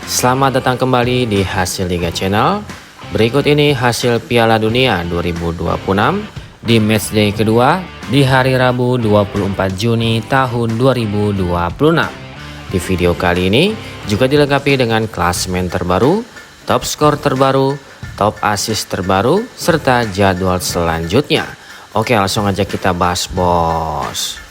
Selamat datang kembali di Hasil Liga Channel. Berikut ini hasil Piala Dunia 2026 di matchday kedua di hari Rabu 24 Juni tahun 2026. Di video kali ini juga dilengkapi dengan klasemen terbaru, top skor terbaru, top assist terbaru, serta jadwal selanjutnya. Oke, langsung aja kita bahas, bos.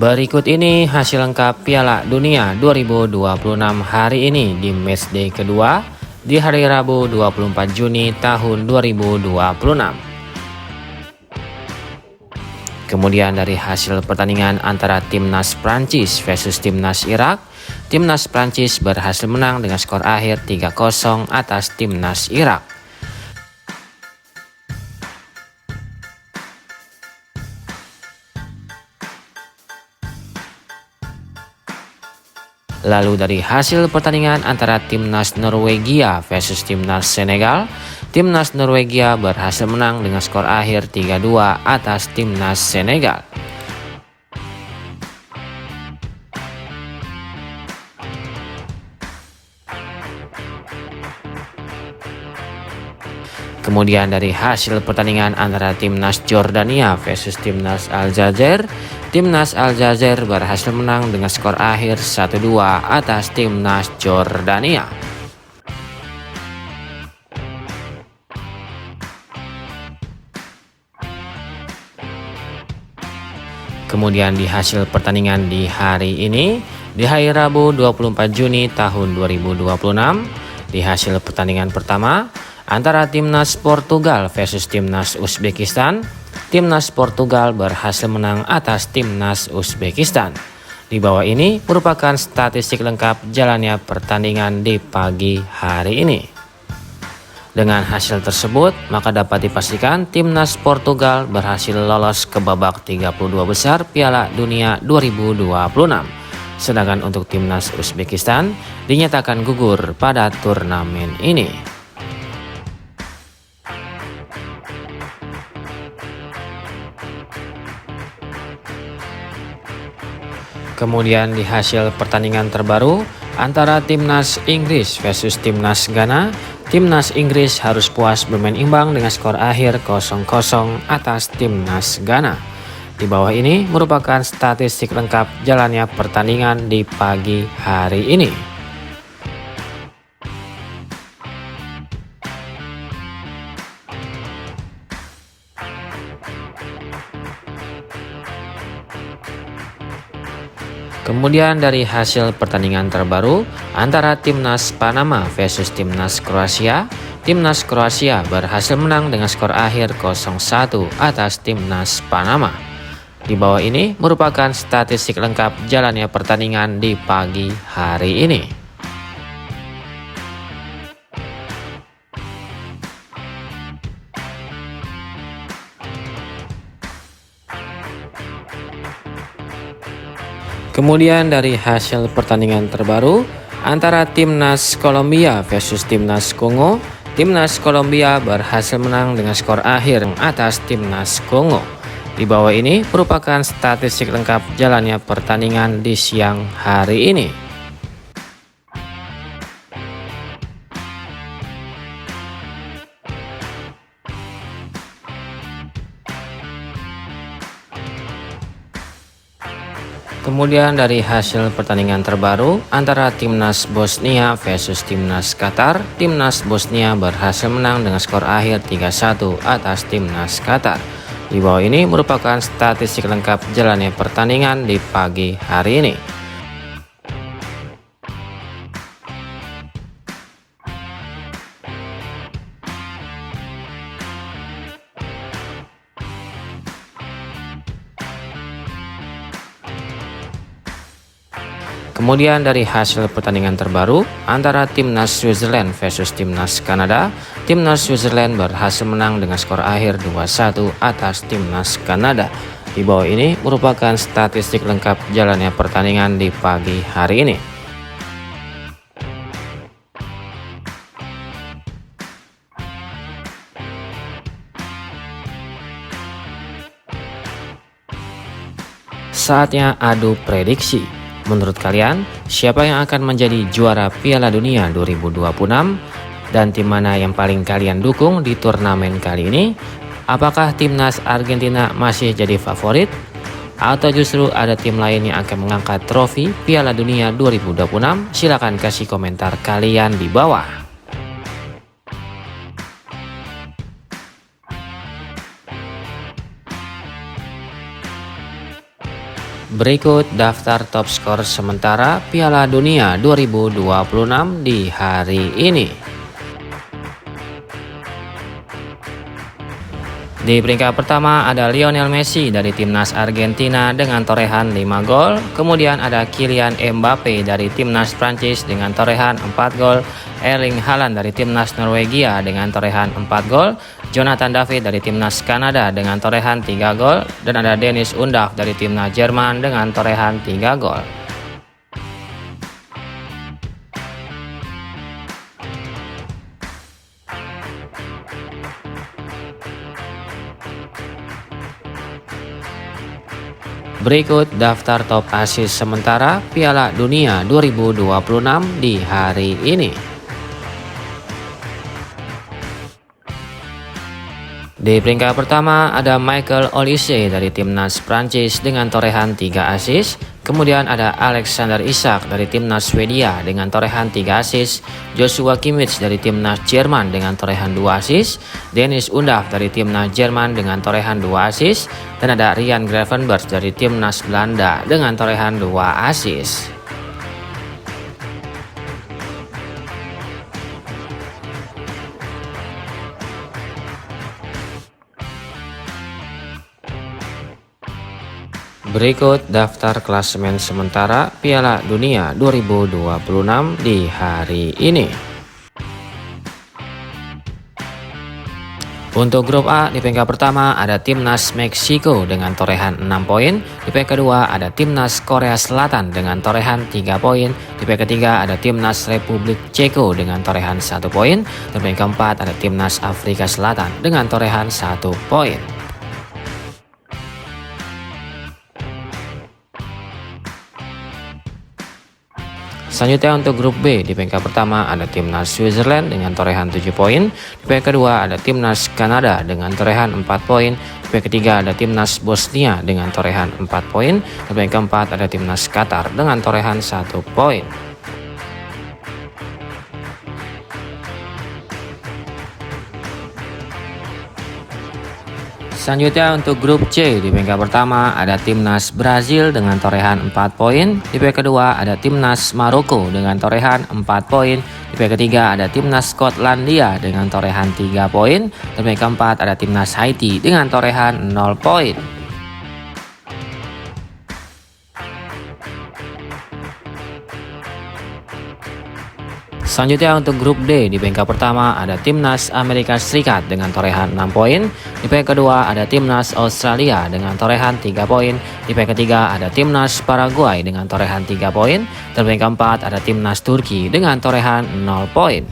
Berikut ini hasil lengkap Piala Dunia 2026 hari ini di matchday kedua di hari Rabu 24 Juni tahun 2026. Kemudian dari hasil pertandingan antara Timnas Prancis versus Timnas Irak, Timnas Prancis berhasil menang dengan skor akhir 3-0 atas Timnas Irak. Lalu dari hasil pertandingan antara Timnas Norwegia versus Timnas Senegal, Timnas Norwegia berhasil menang dengan skor akhir 3-2 atas Timnas Senegal. Kemudian dari hasil pertandingan antara Timnas Jordania versus Timnas Aljazair, Timnas Aljazair berhasil menang dengan skor akhir 1-2 atas Timnas Jordania. Kemudian di hasil pertandingan di hari ini, di hari Rabu 24 Juni tahun 2026, di hasil pertandingan pertama antara Timnas Portugal versus Timnas Uzbekistan, Timnas Portugal berhasil menang atas Timnas Uzbekistan. Di bawah ini merupakan statistik lengkap jalannya pertandingan di pagi hari ini. Dengan hasil tersebut, maka dapat dipastikan Timnas Portugal berhasil lolos ke babak 32 besar Piala Dunia 2026. Sedangkan untuk Timnas Uzbekistan dinyatakan gugur pada turnamen ini. Kemudian di hasil pertandingan terbaru antara Timnas Inggris versus Timnas Ghana, Timnas Inggris harus puas bermain imbang dengan skor akhir 0-0 atas Timnas Ghana. Di bawah ini merupakan statistik lengkap jalannya pertandingan di pagi hari ini. Kemudian dari hasil pertandingan terbaru antara Timnas Panama versus Timnas Kroasia, Timnas Kroasia berhasil menang dengan skor akhir 0-1 atas Timnas Panama. Di bawah ini merupakan statistik lengkap jalannya pertandingan di pagi hari ini. Kemudian dari hasil pertandingan terbaru antara Timnas Kolombia versus Timnas Kongo, Timnas Kolombia berhasil menang dengan skor akhir atas Timnas Kongo. Di bawah ini merupakan statistik lengkap jalannya pertandingan di siang hari ini. Kemudian dari hasil pertandingan terbaru antara Timnas Bosnia versus Timnas Qatar, Timnas Bosnia berhasil menang dengan skor akhir 3-1 atas Timnas Qatar. Di bawah ini merupakan statistik lengkap jalannya pertandingan di pagi hari ini. Kemudian dari hasil pertandingan terbaru antara Timnas Switzerland versus Timnas Kanada, Timnas Switzerland berhasil menang dengan skor akhir 2-1 atas Timnas Kanada. Di bawah ini merupakan statistik lengkap jalannya pertandingan di pagi hari ini. Saatnya adu prediksi. Menurut kalian, siapa yang akan menjadi juara Piala Dunia 2026? Dan tim mana yang paling kalian dukung di turnamen kali ini? Apakah timnas Argentina masih jadi favorit? Atau justru ada tim lain yang akan mengangkat trofi Piala Dunia 2026? Silahkan kasih komentar kalian di bawah. Berikut daftar top skor sementara Piala Dunia 2026 di hari ini. Di peringkat pertama ada Lionel Messi dari timnas Argentina dengan torehan 5 gol. Kemudian ada Kylian Mbappe dari timnas Prancis dengan torehan 4 gol. Erling Haaland dari timnas Norwegia dengan torehan 4 gol. Jonathan David dari timnas Kanada dengan torehan 3 gol. Dan ada Dennis Undav dari timnas Jerman dengan torehan 3 gol. Berikut daftar top assist sementara Piala Dunia 2026 di hari ini. Di peringkat pertama ada Michael Olise dari timnas Prancis dengan torehan 3 assist. Kemudian ada Alexander Isak dari timnas Swedia dengan torehan 3 assist. Joshua Kimmich dari timnas Jerman dengan torehan 2 assist. Dennis Undav dari timnas Jerman dengan torehan 2 assist. Dan ada Ryan Gravenberch dari timnas Belanda dengan torehan 2 assist. Berikut daftar klasemen sementara Piala Dunia 2026 di hari ini. Untuk grup A, di peringkat pertama ada timnas Meksiko dengan torehan 6 poin. Di peringkat kedua ada timnas Korea Selatan dengan torehan 3 poin. Di peringkat ketiga ada timnas Republik Ceko dengan torehan 1 poin. Dan peringkat keempat ada timnas Afrika Selatan dengan torehan 1 poin. Selanjutnya untuk grup B, di peringkat pertama ada timnas Switzerland dengan torehan 7 poin. Di peringkat kedua ada timnas Kanada dengan torehan 4 poin. Di peringkat ketiga ada timnas Bosnia dengan torehan 4 poin. Di peringkat keempat ada timnas Qatar dengan torehan 1 poin. Selanjutnya untuk grup C, di peringkat pertama ada timnas Brazil dengan torehan 4 poin. Di peringkat kedua ada timnas Maroko dengan torehan 4 poin. Di peringkat ketiga ada timnas Skotlandia dengan torehan 3 poin. Di peringkat keempat ada timnas Haiti dengan torehan 0 poin. Selanjutnya untuk grup D, di peringkat pertama ada timnas Amerika Serikat dengan torehan 6 poin. Di peringkat kedua ada timnas Australia dengan torehan 3 poin. Di peringkat ketiga ada timnas Paraguay dengan torehan 3 poin. Dan peringkat keempat ada timnas Turki dengan torehan 0 poin.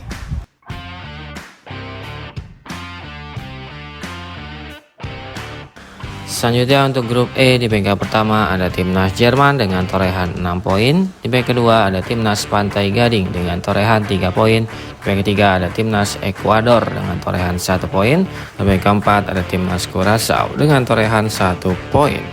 Selanjutnya untuk grup E, di peringkat pertama ada timnas Jerman dengan torehan 6 poin. Di peringkat kedua ada timnas Pantai Gading dengan torehan 3 poin. Di peringkat ketiga ada timnas Ekuador dengan torehan 1 poin. Di peringkat keempat ada timnas Curaçao dengan torehan 1 poin.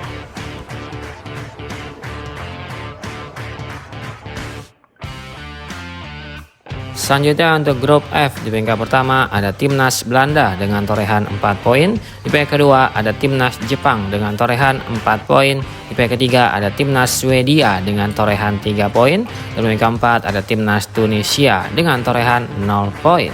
Selanjutnya untuk grup F, di peringkat pertama ada timnas Belanda dengan torehan 4 poin. Di peringkat kedua ada timnas Jepang dengan torehan 4 poin. Di peringkat ketiga ada timnas Swedia dengan torehan 3 poin. Dan peringkat keempat ada timnas Tunisia dengan torehan 0 poin.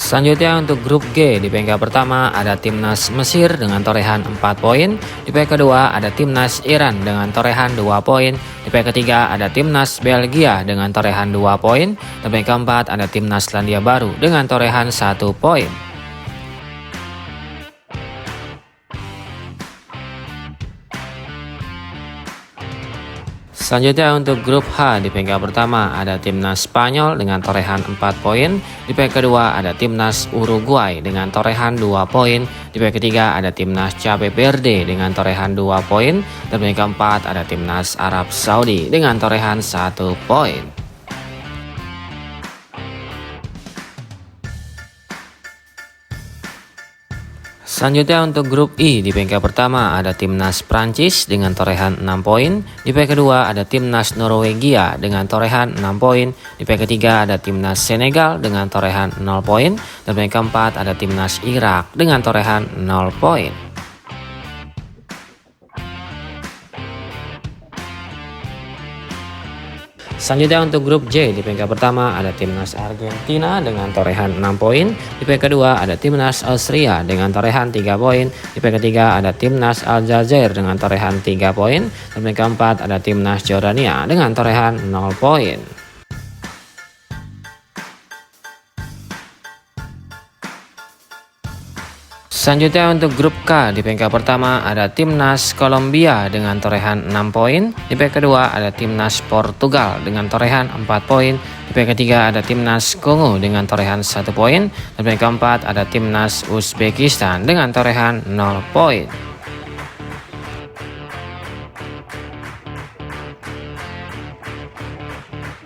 Selanjutnya untuk grup G, di peringkat pertama ada timnas Mesir dengan torehan 4 poin. Di peringkat kedua ada timnas Iran dengan torehan 2 poin. Di peringkat ketiga ada timnas Belgia dengan torehan 2 poin. Dan peringkat keempat ada timnas Selandia Baru dengan torehan 1 poin. Selanjutnya untuk grup H di peringkat pertama ada timnas Spanyol dengan torehan 4 poin. Di peringkat kedua ada timnas Uruguay dengan torehan 2 poin. Di peringkat ketiga ada timnas Cape Verde dengan torehan 2 poin. Dan peringkat keempat ada timnas Arab Saudi dengan torehan 1 poin. Selanjutnya untuk grup I di peringkat pertama ada timnas Prancis dengan torehan 6 poin. Di peringkat kedua ada timnas Norwegia dengan torehan 6 poin. Di peringkat ketiga ada timnas Senegal dengan torehan 0 poin. Dan peringkat keempat ada timnas Irak dengan torehan 0 poin. Selanjutnya untuk grup J di peringkat pertama ada timnas Argentina dengan torehan 6 poin. Di peringkat kedua ada timnas Austria dengan torehan 3 poin. Di peringkat ketiga ada timnas Aljazair dengan torehan 3 poin. Dan peringkat keempat ada timnas Jordania dengan torehan 0 poin. Selanjutnya untuk grup K di peringkat pertama ada timnas Kolombia dengan torehan 6 poin. Di peringkat kedua ada timnas Portugal dengan torehan 4 poin. Di peringkat ketiga ada timnas Kongo dengan torehan 1 poin. Dan peringkat keempat ada timnas Uzbekistan dengan torehan 0 poin.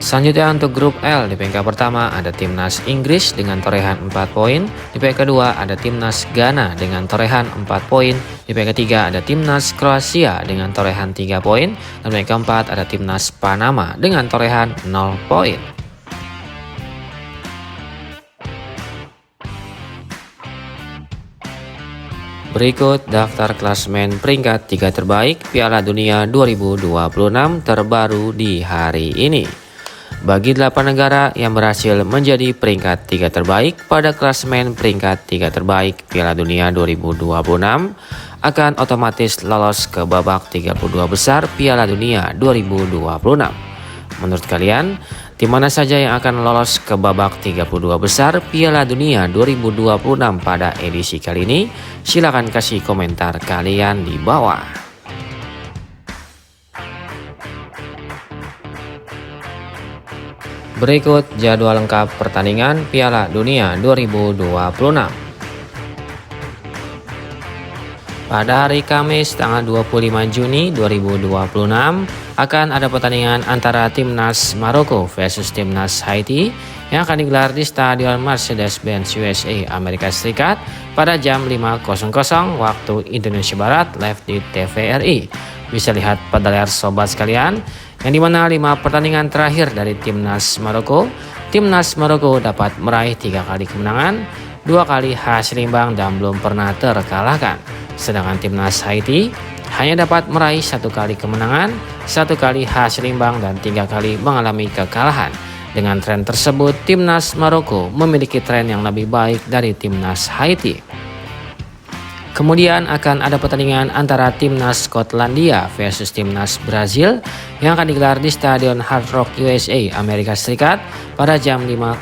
Selanjutnya untuk grup L di peringkat pertama ada timnas Inggris dengan torehan 4 poin. Di peringkat kedua ada timnas Ghana dengan torehan 4 poin. Di peringkat ketiga ada timnas Kroasia dengan torehan 3 poin. Dan peringkat keempat ada timnas Panama dengan torehan 0 poin. Berikut daftar klasemen peringkat 3 terbaik Piala Dunia 2026 terbaru di hari ini. Bagi 8 negara yang berhasil menjadi peringkat 3 terbaik pada klasemen peringkat 3 terbaik Piala Dunia 2026 akan otomatis lolos ke babak 32 besar Piala Dunia 2026. Menurut kalian, tim mana saja yang akan lolos ke babak 32 besar Piala Dunia 2026 pada edisi kali ini? Silahkan kasih komentar kalian di bawah. Berikut jadwal lengkap pertandingan Piala Dunia 2026. Pada hari Kamis tanggal 25 Juni 2026 akan ada pertandingan antara timnas Maroko versus timnas Haiti yang akan digelar di Stadion Mercedes-Benz USA Amerika Serikat pada jam 5.00 waktu Indonesia Barat live di TVRI. Bisa lihat pada layar sobat sekalian, yang dimana 5 pertandingan terakhir dari timnas Maroko dapat meraih 3 kali kemenangan, 2 kali hasil imbang dan belum pernah terkalahkan. Sedangkan timnas Haiti hanya dapat meraih 1 kali kemenangan, 1 kali hasil imbang dan 3 kali mengalami kekalahan. Dengan tren tersebut, timnas Maroko memiliki tren yang lebih baik dari timnas Haiti. Kemudian akan ada pertandingan antara timnas Skotlandia versus timnas Brazil yang akan digelar di Stadion Hard Rock USA Amerika Serikat pada jam 5.00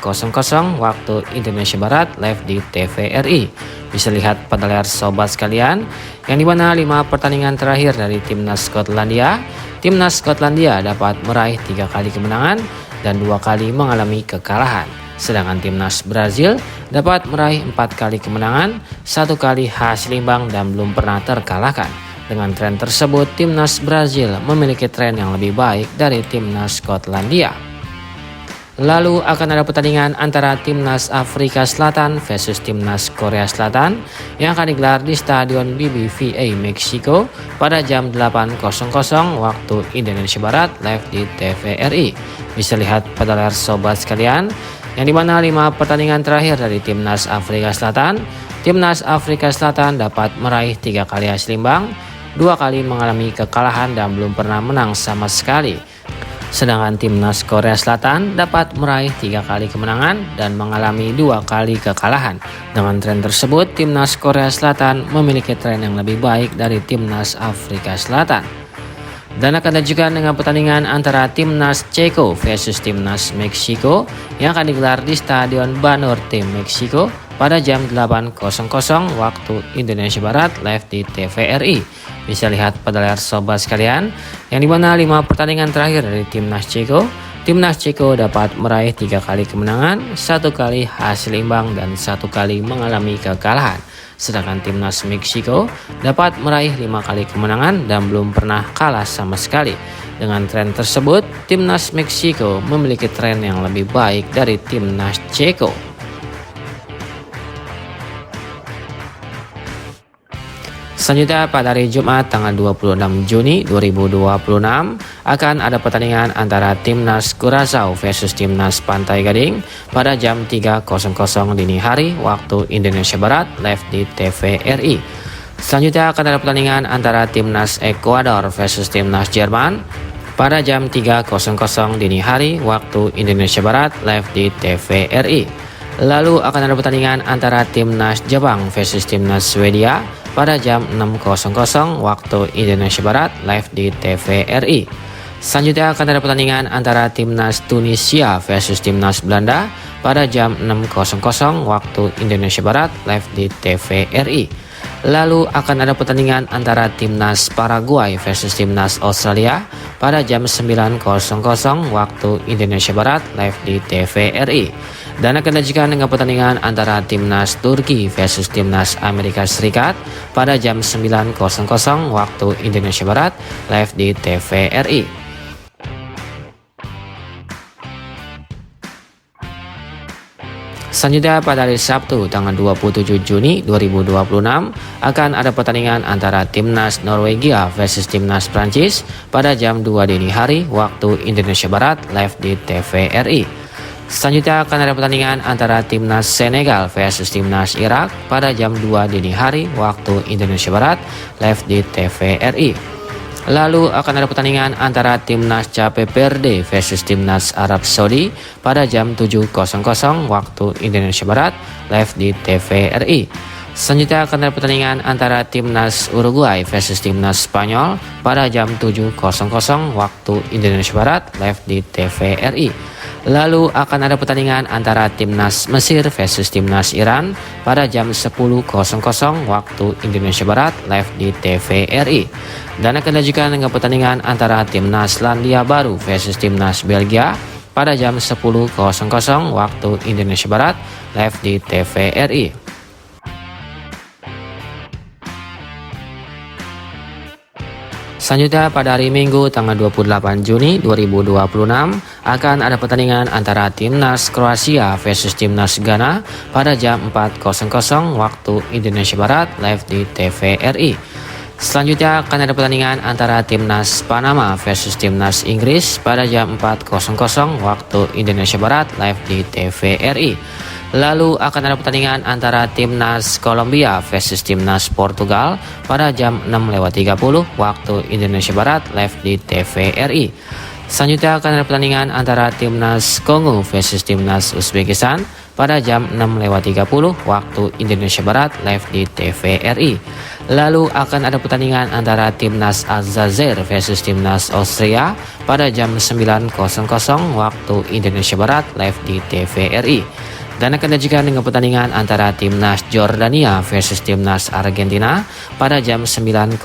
waktu Indonesia Barat live di TVRI. Bisa lihat pada layar sobat sekalian, yang dimana 5 pertandingan terakhir dari timnas Skotlandia dapat meraih 3 kali kemenangan dan 2 kali mengalami kekalahan. Sedangkan timnas Brazil dapat meraih 4 kali kemenangan, 1 kali hasil imbang dan belum pernah terkalahkan. Dengan tren tersebut, timnas Brazil memiliki tren yang lebih baik dari timnas Skotlandia. Lalu akan ada pertandingan antara timnas Afrika Selatan versus timnas Korea Selatan yang akan digelar di Stadion BBVA Meksiko pada jam 8.00 waktu Indonesia Barat live di TVRI. Bisa lihat pada layar sobat sekalian, yang dimana 5 pertandingan terakhir dari timnas Afrika Selatan dapat meraih 3 kali hasil imbang, 2 kali mengalami kekalahan dan belum pernah menang sama sekali. Sedangkan timnas Korea Selatan dapat meraih 3 kali kemenangan dan mengalami 2 kali kekalahan. Dengan tren tersebut, timnas Korea Selatan memiliki tren yang lebih baik dari timnas Afrika Selatan. Dan akan dilanjutkan dengan pertandingan antara timnas Ceko versus timnas Meksiko yang akan digelar di Stadion Banorte Meksiko pada jam 8.00 waktu Indonesia Barat live di TVRI. Bisa lihat pada layar sobat sekalian, yang dimana 5 pertandingan terakhir dari Timnas Ceko. Timnas Ceko dapat meraih 3 kali kemenangan, 1 kali hasil imbang, dan 1 kali mengalami kekalahan. Sedangkan Timnas Meksiko dapat meraih 5 kali kemenangan dan belum pernah kalah sama sekali. Dengan tren tersebut, Timnas Meksiko memiliki tren yang lebih baik dari Timnas Ceko. Selanjutnya pada hari Jumat tanggal 26 Juni 2026 akan ada pertandingan antara Timnas Curaçao versus Timnas Pantai Gading pada jam 3.00 dini hari waktu Indonesia Barat live di TVRI. Selanjutnya akan ada pertandingan antara Timnas Ekuador versus Timnas Jerman pada jam 3.00 dini hari waktu Indonesia Barat live di TVRI. Lalu akan ada pertandingan antara Timnas Jepang versus Timnas Swedia pada jam 6.00 waktu Indonesia Barat live di TVRI. Selanjutnya akan ada pertandingan antara Timnas Tunisia versus Timnas Belanda pada jam 6.00 waktu Indonesia Barat live di TVRI. Lalu akan ada pertandingan antara Timnas Paraguay versus Timnas Australia pada jam 9.00 waktu Indonesia Barat live di TVRI. Dan akan dilanjutkan dengan pertandingan antara Timnas Turki versus Timnas Amerika Serikat pada jam 9.00 waktu Indonesia Barat live di TVRI. Selanjutnya pada hari Sabtu tanggal 27 Juni 2026 akan ada pertandingan antara Timnas Norwegia versus Timnas Prancis pada jam 2 dini hari waktu Indonesia Barat live di TVRI. Selanjutnya akan ada pertandingan antara Timnas Senegal versus Timnas Irak pada jam 2 dini hari waktu Indonesia Barat live di TVRI. Lalu akan ada pertandingan antara Timnas Cape Verde versus Timnas Arab Saudi pada jam 7.00 waktu Indonesia Barat live di TVRI. Selanjutnya akan ada pertandingan antara Timnas Uruguay versus Timnas Spanyol pada jam 7.00 waktu Indonesia Barat live di TVRI. Lalu akan ada pertandingan antara Timnas Mesir versus Timnas Iran pada jam 10.00 waktu Indonesia Barat live di TVRI. Dan akan dilanjutkan dengan pertandingan antara Timnas Selandia Baru versus Timnas Belgia pada jam 10.00 waktu Indonesia Barat live di TVRI. Selanjutnya pada hari Minggu tanggal 28 Juni 2026 akan ada pertandingan antara Timnas Kroasia versus Timnas Ghana pada jam 4.00 waktu Indonesia Barat live di TVRI. Selanjutnya akan ada pertandingan antara Timnas Panama versus Timnas Inggris pada jam 4.00 waktu Indonesia Barat live di TVRI. Lalu akan ada pertandingan antara Timnas Kolombia versus Timnas Portugal pada jam 6.30 waktu Indonesia Barat live di TVRI. Selanjutnya akan ada pertandingan antara Timnas Kongo versus Timnas Uzbekistan pada jam 6.30 waktu Indonesia Barat live di TVRI. Lalu akan ada pertandingan antara Timnas Aljazair versus Timnas Austria pada jam 9.00 waktu Indonesia Barat live di TVRI. Dan akan dilanjutkan dengan pertandingan antara Timnas Jordania versus Timnas Argentina pada jam 9.00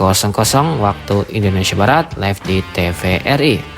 waktu Indonesia Barat live di TVRI.